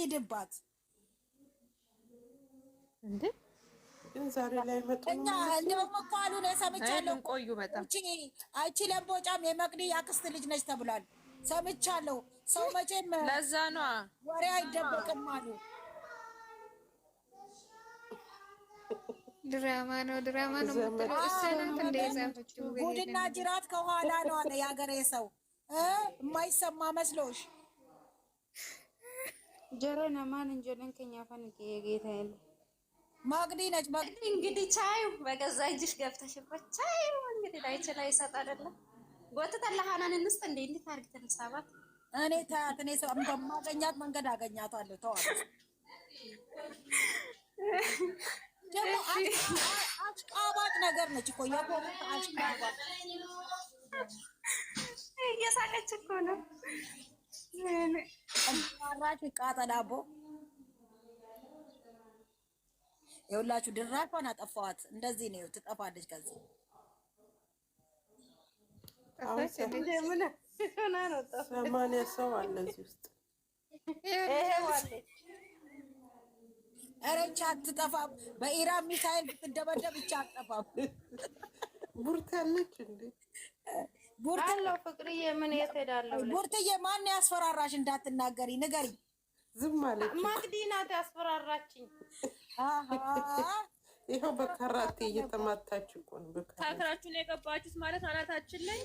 ይሄድባት እንዴ ግን ዛሬ ላይ መጡ እኛ እንደውም እኮ አሉ ነው ሰምቻለሁ። ቆዩ በጣም አይቺ ለምቦጫም የመቅዲ ያክስት ልጅ ነች ተብሏል። ሰምቻለሁ። ሰው መቼም ለዛ ነው ወሬ አይደበቅም አሉ። ድራማ ነው እሰናት እንደዛፈችው ጉድና ጅራት ከኋላ ነው አለ ያገሬ ሰው። የማይሰማ መስሎሽ ጀረና ማን እንጀለን ከኛ ፈንክ የጌታ ያለ ማግዲ ነች። ማግዲ እንግዲህ ቻዩ በገዛ እጅሽ ገብተሽበት ቻዩ እንግዲህ ላይችላ ይሰጥ አይደለም ጎትተላሃናን እንስጥ እንዴት አርግተን ሳባት እኔ ታያት እኔ ሰው እንደማገኛት መንገድ አገኛታለሁ። ተዋት ደግሞ አሽቃባጭ ነገር ነች እኮ የቆሙት አሽቃባጭ እየሳቀች እኮ ነው። አራሽ ቃጠላቦ የሁላችሁ ድራሿን አጠፋዋት። እንደዚህ ነው ትጠፋለች። ከዚህ ሰማንያ ሰው አለ እዚህ ውስጥ እረቻ አትጠፋም። በኢራን ሚሳኤል ብትደበደብ ብቻ አትጠፋም። ቡርታለች እንዴ ቡርታለው ፍቅርዬ ምን የትሄዳለሁ? ቡርትዬ ማን ያስፈራራሽ? እንዳትናገሪ ንገሪ። ዝም ማለት ማግዲ ናት ያስፈራራችኝ። ይኸው በካራቴ እየተማታች እኮ ነው። ታክራችሁ ነው የገባችሁት ማለት አናታችን ላይ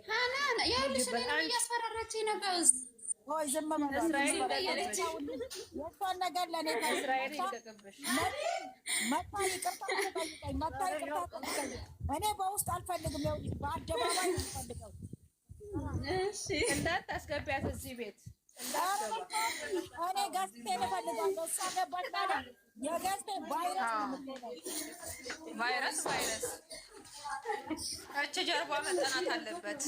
ሃናን ያልሽ ነው ያስፈራራችኝ ነበር። ወይ ዝም ማለት እስራኤል የሷን ነገር ለኔ እስራኤል ይደቀበሽ መጣይ ይቅርታ እኔ በውስጥ አልፈልግም። ያው በአደባባይ አልፈልግም። እሺ እንዳታስገቢያት እዚህ ቤት እኔ ጋስቴ እፈልጋለሁ። እሷ ገባች ማለት የጋስቴ ቫይረስ እቺ ጀርባ መጠናት አለበት።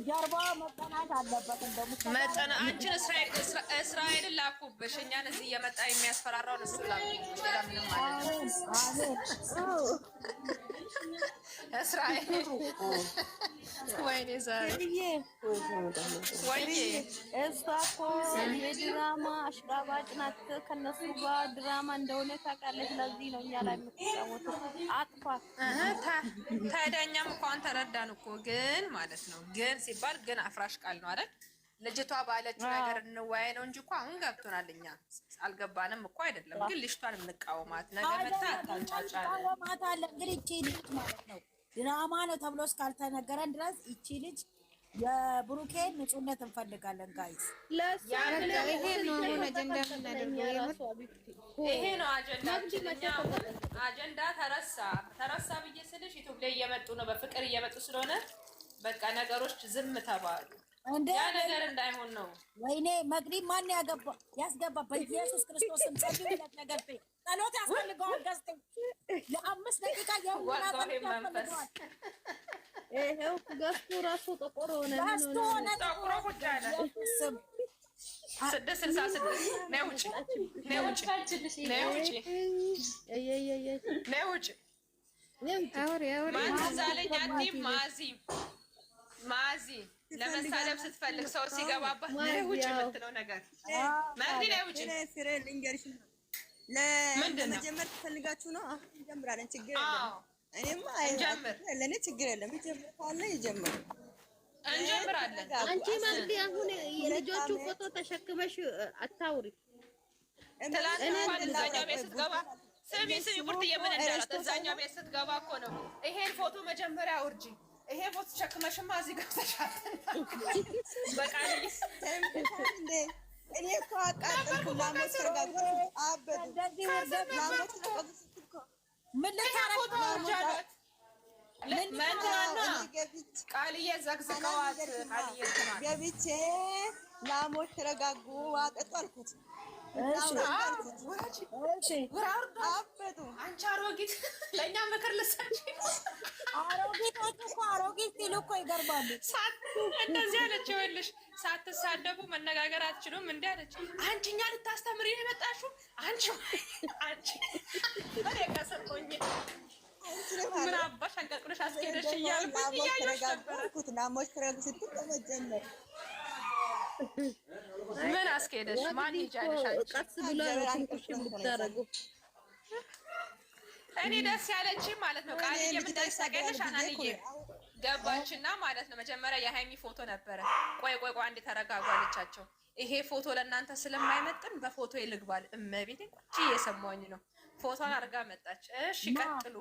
ጀርባ መጠናት አለበት። መጠና አንቺን እስራኤልን ላኩብሽ። እኛን እዚህ እየመጣ የሚያስፈራራውን እሱ ላኩብሽ። ሌላ ምንም ማለት እስራኤል ወይኔ ዛሬ ወይኔ እሷ እኮ የድራማ አሽቃባጭ ናት። ከነሱ ጋር ድራማ እንደሆነ ታውቃለች። ለዚህ ነው እኛ ላይ የምትጫወተው። አጥፋት ታዲያ እኛም እንኳን ተረዳን እኮ ግን ማለት ነው። ግን ሲባል ግን አፍራሽ ቃል ነው አይደል? ልጅቷ ባለችው ነገር እንወያይ ነው እንጂ እኮ አሁን ገብቶናል። እኛ አልገባንም እኮ አይደለም። ግን ልጅቷን እንቃወማት ነገር መጣ ታጫጫ አለ። እንግዲህ እቺ ልጅ ማለት ነው ድራማ ነው ተብሎ እስካልተነገረን ድረስ እቺ ልጅ የብሩኬን ንጹህነት እንፈልጋለን ጋይስ። ይሄ ነው አጀንዳ የምናደርገው። ይሄ ነው አጀንዳችን። አጀንዳ ተረሳ ብዬ ስልሽ ዩቲዩብ ላይ እየመጡ ነው፣ በፍቅር እየመጡ ስለሆነ በቃ ነገሮች ዝም ተባሉ። ያ ነገር እንዳይሆን ነው። ወይኔ መቅዲ ማን ያስገባ በኢየሱስ ክርስቶስም ጸልዩለት። ነገር ጸሎት ያስፈልገዋል። ገዝቴ ለ5 ደቂቃ የውና መንፈስ ይሄው ገዝቱ ራሱ ጥቁር ሆነ። ገዝቱ ሆነ ጥቁር ቁጭ አለ። 666 ነው ውጪ ማዚ ለመሳለም ስትፈልግ ሰው ሲገባባት ነው ውጪ የምትለው ነገር ማዚ ነው ውጪ። ለመጀመር ትፈልጋችሁ ነው? አሁን እንጀምራለን። ችግር የለም። እኔማ ለኔ ችግር የለም። ይጀምር ካለ ይጀምር፣ እንጀምራለን። አንቺ ማግዲ አሁን የልጆቹ ፎቶ ተሸክመሽ አታውሪ። ትላንት እንኳን እዛኛው ቤት ስትገባ ስሚ ቁርጥ የምን እንዳላት እዛኛው ቤት ስትገባ እኮ ነው ይሄን ፎቶ መጀመሪያ አውርጂ፣ ይሄ ፎቶ ተሸክመሽማ እዚህ ገብተሻል። በቃ እንዴ እኔ እኮ አቃጥልኩ ላሞት ተረጋጉ አበዱ እንደዚህ ወርደት ላሞት ተረጋጉ ስትልኮ ምን ለታረቁ ወርጃላት ለማንታና ቃልዬ ዘግዝቀዋት ቃልዬ ተማር ገብቼ ላሞት ተረጋጉ አጠጡ አልኩት። እሺ አበዱ አንቺ አሮጊት ለኛ ምክር ልሰጪ አሮጊቶች እኮ አሮጊት ሲሉ እኮ ይገርማሉ። እንደዚህ አለች። ይኸውልሽ ሳትሳደቡ መነጋገር አትችሉም እንዴ አለች። አንቺ እኛ ልታስተምሪ ነው የመጣሽው? አንቺ እኔ ከሰርቶኝ ምን አባሽ አንቀጥቅሽ አስኬደሽ እያልኩኝ እያየሁሽ ነበር። ላሞች ተረጋጉ ስትል ተመጀመር ምን አስኬደሽ? ማን ይጃለሽ አንቺ? ቀስ ብሎ ትንኩሽ የምታረገው እኔ ደስ ያለችኝ ማለት ነው ቃልዬ ምን ደስ ያገለሽ አናንዬ ገባችና ማለት ነው መጀመሪያ የሃይሚ ፎቶ ነበረ። ቆይ አንዴ ተረጋጉ አለቻቸው። ይሄ ፎቶ ለእናንተ ስለማይመጥን በፎቶ ይልግባል። እመቤቴ ቁጭ እየሰማሁኝ ነው። ፎቶን አድርጋ መጣች። እሺ ቀጥሉ።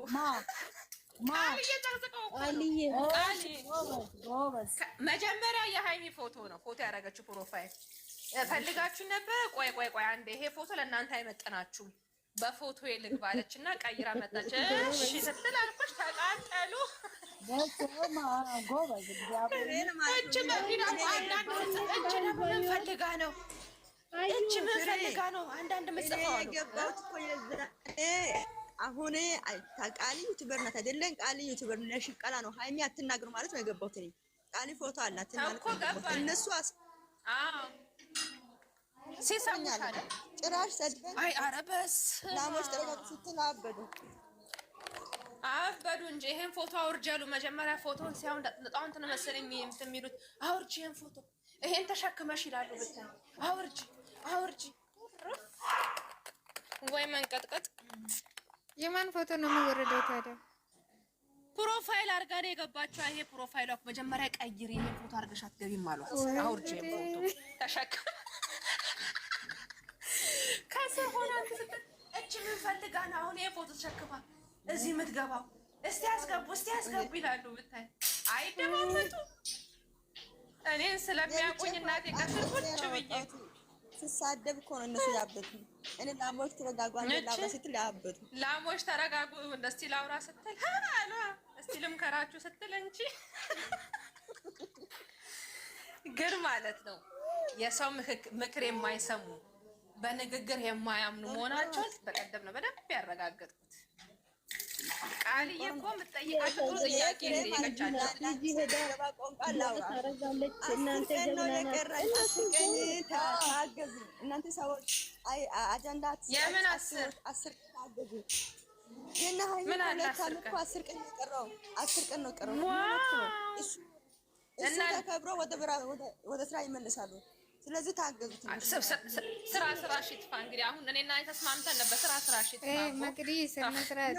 መጀመሪያ የሃይሚ ፎቶ ነው ፎቶ ያደረገችው ፕሮፋይል ፈልጋችሁ ነበር። ቆይ አንዴ ይሄ ፎቶ ለእናንተ አይመጥናችሁም በፎቶ ይልግባለች እና ቀይራ መጣች። እሺ ስትል አልኩሽ ተቃጠሉ። አንዳንድ ምጽፈው አሁን ቃሊ ዩቲዩበር ናት አይደለን? ቃሊ ዩቲዩበር ነሽ ቀላ ነው ሃይሚ አትናገሩ ማለት ነው የገባሁት እኔ። ቃሊ ፎቶ አላት ማለት እነሱ ሲሰሙታል ጭራሽ ሰድበን አይ አረበስ ላሞች ተረጋጉ ስትል አበዱ እንጂ ይሄን ፎቶ አውርጃሉ። መጀመሪያ ፎቶን ሲያው እንደጣውን ተመሰለኝ የሚሉት አውርጂ ይሄን ፎቶ ይሄን ተሸክመሽ ይላሉ። ብታይ አውርጂ ወይ መንቀጥቀጥ። የማን ፎቶ ነው የሚወረደው ታዲያ? ፕሮፋይል አርጋ ነው የገባችው። ይሄ ፕሮፋይሏ መጀመሪያ ቀይሪ ይሄን ፎቶ አርገሽ አትገቢም አሏት። አውርጂ ይሄን ፎቶ ተሸክመ ከስር ሆና እቺ ምን ፈልጋ ነው አሁን ይሄ ፎቶ ተሸክማ እዚህ የምትገባው? እስቲ ያስገቡ ይላሉ። ብታይ አይደማመጡ። እኔን ስለሚያውቁኝ እናቴ ከስር ቁጭ ብዬ ስሳደብ እኮ ነው እነሱ ያበዱ። እኔ ላሞች ተረጋጉ አንዴ ስትል ያበዱ። ላሞች ተረጋጉ እስቲ ላውራ ስትል አሏ እስቲ ልምከራችሁ ስትል እንጂ ግን ማለት ነው የሰው ምክር የማይሰሙ በንግግር የማያምኑ መሆናቸው በቀደም ነው በደንብ ያረጋገጥኩት። ቃልዬ እኮ የምትጠይቃቸው ጥሩ ጥያቄ ነው የጠየቀቻቸው። እናንተ ሰዎች አጀንዳ የምን 10 ታገዙ እና ምን አለ 10 ቀን የቀረው 10 ቀን ነው የቀረው። እሱ ተከብሮ ወደ ስራ ይመለሳሉ። ስለዚህ ታገዙት። ስራ ሽጥፋ እንግዲህ አሁን እኔና ተስማምተን ነበር። ስራ ሽጥፋ መቅዲ ስነ ስርዓት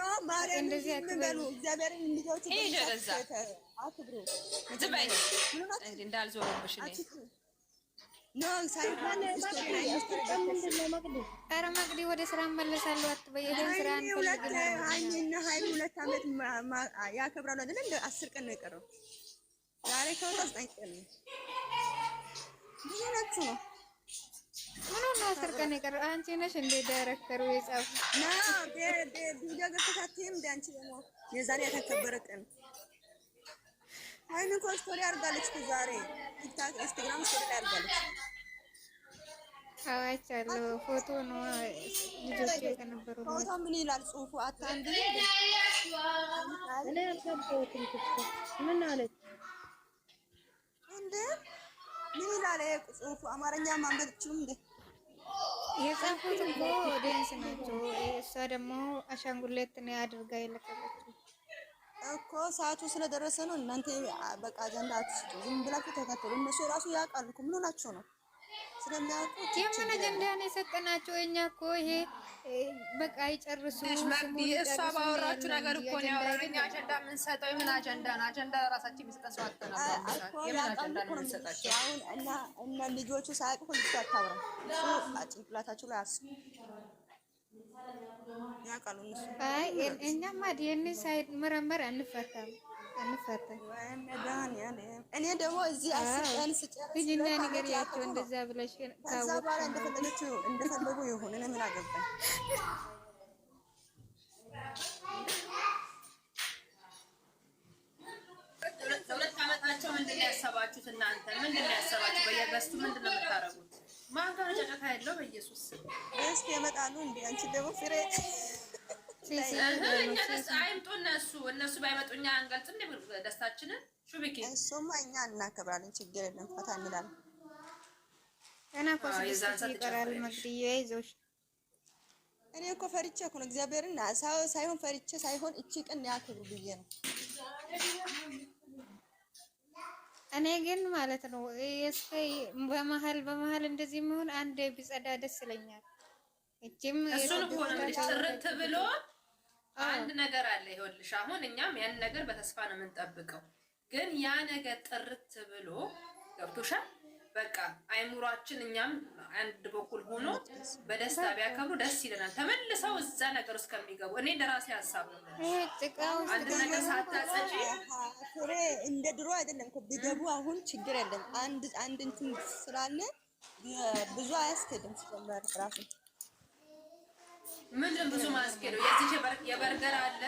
እንደዚህ አትበሉ። እግዚአብሔርን ልጆች አትብሩ። ዝበይ እንዳልዞርብሽ እኔ ኧረ መቅዲ ወደ ስራ እመለሳለሁ አትበይ። ይሄን ስራ አንፈልግም። ሃይሚና 2 ዓመት ያከብራሉ አይደል? እንደ 10 ቀን ነው የቀረው። ዛሬ ከወጣ 9 ቀን ነው። ብዙ ናችሁ ነው። ምን ነው 10 ቀን የቀረው? አንቺ ነሽ እንደ ዳይሬክተሩ የጻፈው ና ቪዲዮ ገፍታችሁም ዳንቺ ደግሞ የዛሬ የተከበረ ቀን ሃይሚ እኮ ስቶሪ አድርጋለች። ዛሬ ቲክታክ ኢንስታግራም ስቶሪ አድርጋለች። አይቻለሁ። ፎቶ ነው ልጆች የተነበሩ ፎቶ ምን ይላል ጽሁፉ? አታንዱ እኔ አልገባሁትም። ምን አለች እንዴ? ምን ይላል ጽሁፉ? አማርኛ ማንበብ ትችሉም እንዴ? የጻፉት እኮ ኦዲየንስ ናቸው። እሷ ደግሞ አሻንጉሌት ነው አድርጋ የለቀቀችው እኮ። ሰዓቱ ስለደረሰ ነው። እናንተ በቃ አጀንዳ አትስጡ። ዝም ብላችሁ ተከተሉ። እነሱ ራሱ ያውቃሉ እኮ ምን ሆናችሁ ነው? ስለሚያውቁ የምን አጀንዳ ነው የሰጠናቸው? እኛ እኮ ይሄ በቃ ይጨርሱ። እሷ ባወራችሁ ነገር እኮ ነው ያወራኝ። አጀንዳ የምንሰጠው የምን አጀንዳ ነው? አጀንዳ ለራሳችን የሚሰጠው አጥተናል። የምን አጀንዳ ነው የምንሰጣቸው? አሁን እና ልጆቹ ሳያውቁ ልጅቷ አታወራም። እሱ ጭንቅላታችሁ ላይ አስቡ። ያውቃሉ እነሱ። አይ እኛማ ዲኤንኤ ሳይመረመር አንፈታም። እኔ ደግሞ እዚህ 10 ቀን ስጨርስ ልጅና ነገር ያቸው እንደዛ ብለሽ ከዛ በኋላ እንደፈለጉ ይሁን። እኔ ምን አገባኝ? ሁለት ዓመታቸው ምንድን ነው ያሰባችሁት እናንተ? ምንድን ነው ያሰባችሁ? በየገስቱ ምንድን ነው የምታረጉት? ማን ጋር ጨቀታ ያለው? በኢየሱስ እስኪ ያመጣሉ እንዴ? አንቺ ደግሞ ፍሬ አይምጡ። እነሱ ባይመጡኛ አንገልጽ እንዴ ደስታችንን? ሹቢኪ እሱማ እኛ እናከብራለን። ችግር የለም። ፈታ እንላለን። ገና እኮ 6 ይቀራል። መቅድዬ አይዞሽ። እኔ እኮ ፈርቼ እኮ ነው እግዚአብሔርን ሳይሆን ፈርቼ ሳይሆን እቺ ቀን ያክብሩ ብዬ ነው። እኔ ግን ማለት ነው እስከ በመሀል እንደዚህ የሚሆን አንድ ቢጸዳ ደስ ይለኛል። እቺም እሱን እኮ ነው እንግዲህ ጥርት ብሎ አንድ ነገር አለ። ይኸውልሽ አሁን እኛም ያን ነገር በተስፋ ነው የምንጠብቀው። ግን ያ ነገር ጥርት ብሎ ገብቶሻል። በቃ አይሙሯችን እኛም አንድ በኩል ሆኖ በደስታ ቢያከብሩ ደስ ይለናል። ተመልሰው እዛ ነገር ውስጥ ከሚገቡ እኔ እንደራሴ ሀሳብ ነው። አንድ ነገር ሳታጸጂ ፍሬ እንደ ድሮ አይደለም እኮ ቢገቡ አሁን ችግር የለም። አንድ እንትን ስላለ ብዙ አያስኬድም። ሲጀመር ራሱ ምንም ብዙ ማስኬደው የዚች የበርገር አለ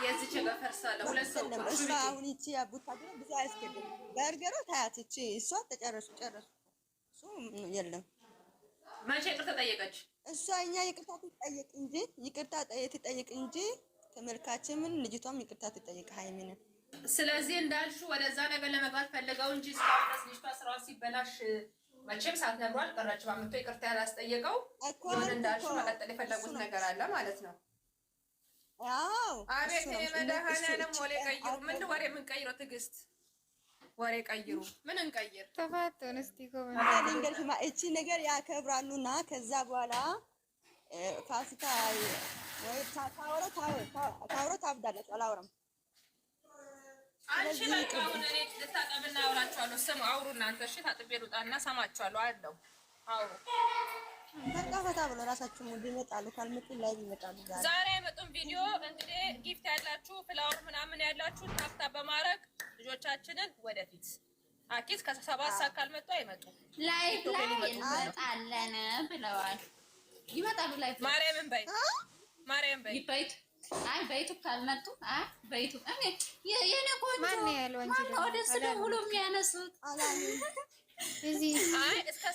የዚች ገፈርሳ አለ ሁለት ሰው እሷ አሁን ይቺ አቡታ ብዙ አያስኬድም። በርገሯ ታያት ይቺ እሷ ጨረሱ እሱ የለም። መቼ ይቅርታ ጠየቀች? እሷ እኛ ይቅርታ ትጠይቅ እንጂ ተመልካችንም ልጅቷም ይቅርታ ትጠይቅ ሃይሚን። ስለዚህ እንዳልሽው ወደዛ ነገር ለመግባት ፈልገው እንጂ እስካሁን ድረስ ልጅቷ ስራዋ ሲበላሽ መቼም ሳትነግሩ አልቀረችም። አምጥቶ ይቅርታ ያላስጠየቀው ይሁን እንዳልሽው መቀጠል የፈለጉት ነገር አለ ማለት ነው። አዎ አቤት የመድኃኒዓለም ወሬ ቀይሩ። ምን ወሬ የምንቀይረው? ትዕግስት ወሬ ቀይሩ። ምን እንቀይር? ተፋቶን እስቲ ኮሜንት እቺ ነገር ያከብራሉና ከዛ በኋላ ፋሲካ ወይ ታውሮ ታብዳለች። አላወራም አንቺ በቃ አሁን እኔ ልታጠብና አውራችኋለሁ። ስሙ አውሩ እናንተ። እሺ ታጥቤ ልውጣና ሰማችኋለሁ አለው። አውሩ ፈታ ብሎ ራሳችሁ ሙድ ይመጣሉ። ካልመጡ ላይ ይመጣሉ። ዛሬ የመጡን ቪዲዮ እንግዲህ ጊፍት ያላችሁ ፍላወር ምናምን ያላችሁ ታፍታ በማድረግ ልጆቻችንን ወደፊት አኪስ ከ7 ሰዓት ካልመጡ አይመጡ ላይፍ ላይ እንመጣለን ብለዋል። ይመጣሉ ላይፍ ማርያምን በይ ይበይት አይ በይቱ ካልመጡ በይቱ እኔ የኔ ቆንጆ ማን ያለው አንቺ ወደ ስለ ሁሉ የሚያነሱት እዚህ አይ እስከ